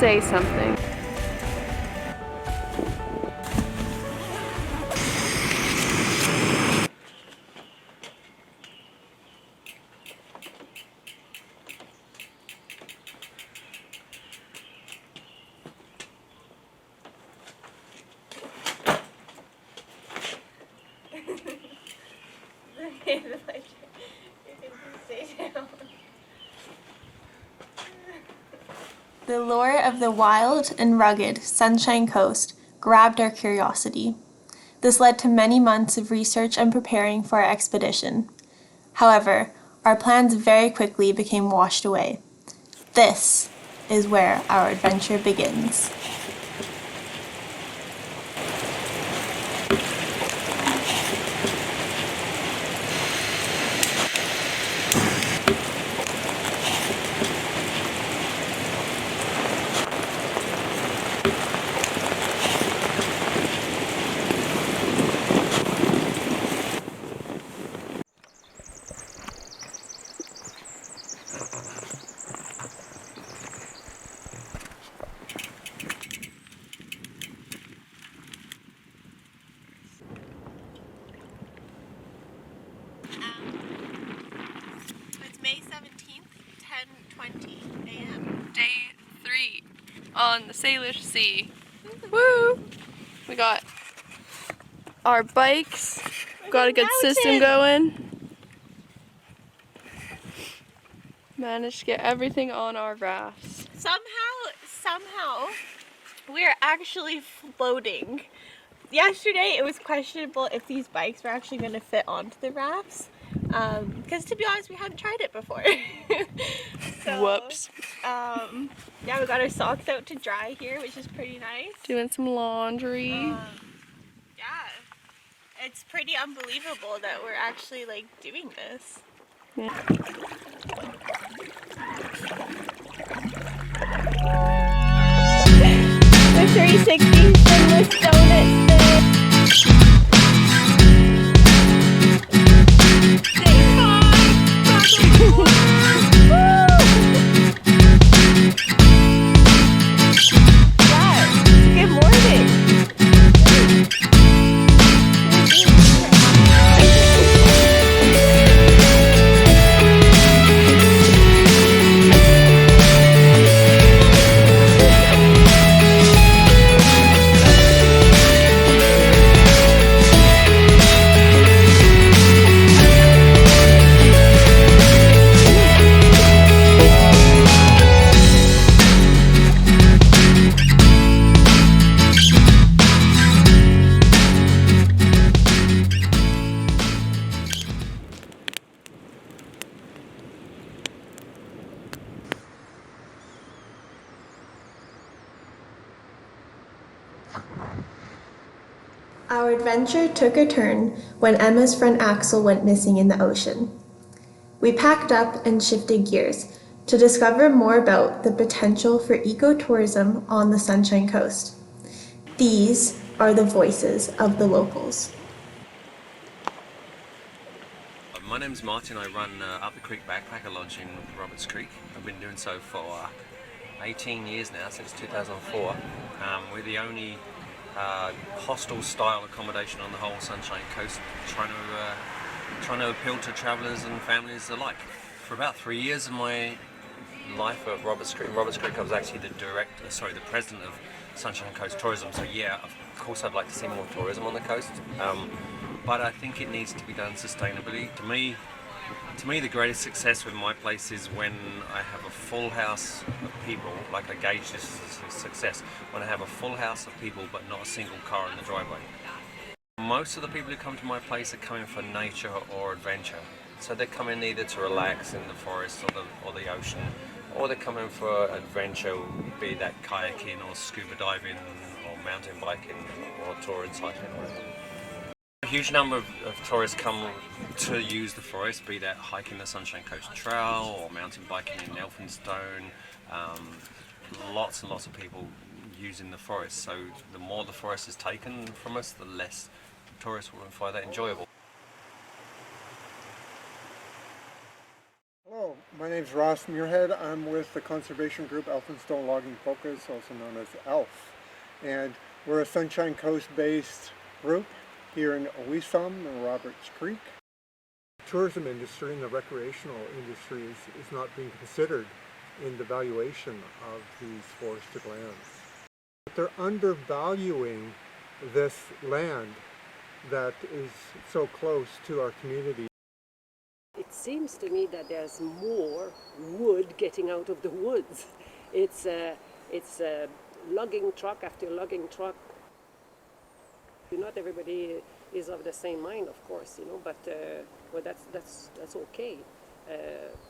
say something. The lure of the wild and rugged Sunshine Coast grabbed our curiosity. This led to many months of research and preparing for our expedition. However, our plans very quickly became washed away. This is where our adventure begins. It's May 17th, 10:20 a.m. Day 3 on the Salish Sea. Woo! We got our bikes, got a good system going. Managed to get everything on our rafts. Somehow, we're actually floating. Yesterday it was questionable if these bikes were actually going to fit onto the rafts. Because to be honest, we haven't tried it before. So, Whoops. yeah, we got our socks out to dry here, which is pretty nice. Doing some laundry. Yeah, it's pretty unbelievable that we're actually like doing this. Yeah. The 360 sinless donut Good morning. Our adventure took a turn when Emma's friend Axel went missing in the ocean. We packed up and shifted gears to discover more about the potential for ecotourism on the Sunshine Coast. These are the voices of the locals. My name's Martin. I run Up the Creek Backpacker Lodge in Roberts Creek. I've been doing so for 18 years now, since 2004. We're the only hostel style accommodation on the whole Sunshine Coast, trying to appeal to travellers and families alike. For about 3 years of my life at Roberts Creek, I was actually the president of Sunshine Coast Tourism. So yeah, of course I'd like to see more tourism on the coast, but I think it needs to be done sustainably. To me, the greatest success with my place is when I have a full house of people. Like, I gauge this as a success when I have a full house of people but not a single car in the driveway. Most of the people who come to my place are coming for nature or adventure. So they're coming either to relax in the forest or the ocean, or they're coming for adventure, be that kayaking or scuba diving or mountain biking or touring cycling or whatever. A huge number of tourists come to use the forest, be that hiking the Sunshine Coast Trail or mountain biking in Elphinstone. Lots and lots of people using the forest, so the more the forest is taken from us, the less tourists will find that enjoyable. Hello, my My name's Ross Muirhead. I'm with the conservation group Elphinstone Logging Focus, also known as ELF. And we're a Sunshine Coast-based group here in Owesum and Roberts Creek. The tourism industry and the recreational industry is not being considered in the valuation of these forested lands. But they're undervaluing this land that is so close to our community. It seems to me that there's more wood getting out of the woods. It's logging truck after logging truck. Not everybody is of the same mind, of course, but well, that's okay.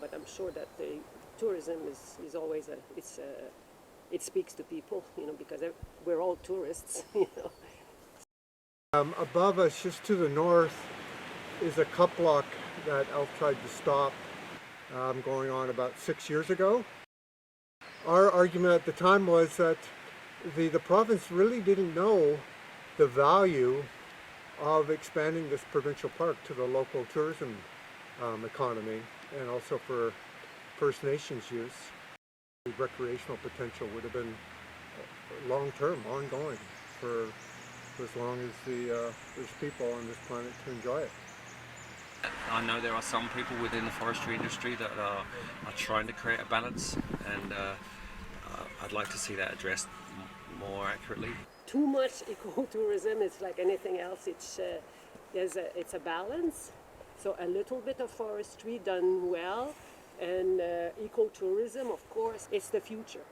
But I'm sure that the tourism is always it speaks to people, because we're all tourists, Above us, just to the north, is a cuplock that ELF tried to stop going on about 6 years ago. Our argument at the time was that the province really didn't know the value of expanding this provincial park to the local tourism economy and also for First Nations use. The recreational potential would have been long-term, ongoing, for as long as there's people on this planet to enjoy it. I know there are some people within the forestry industry that are trying to create a balance, and I'd like to see that addressed more accurately. Too much ecotourism is like anything else. It's a balance. So a little bit of forestry done well, and ecotourism, of course, it's the future.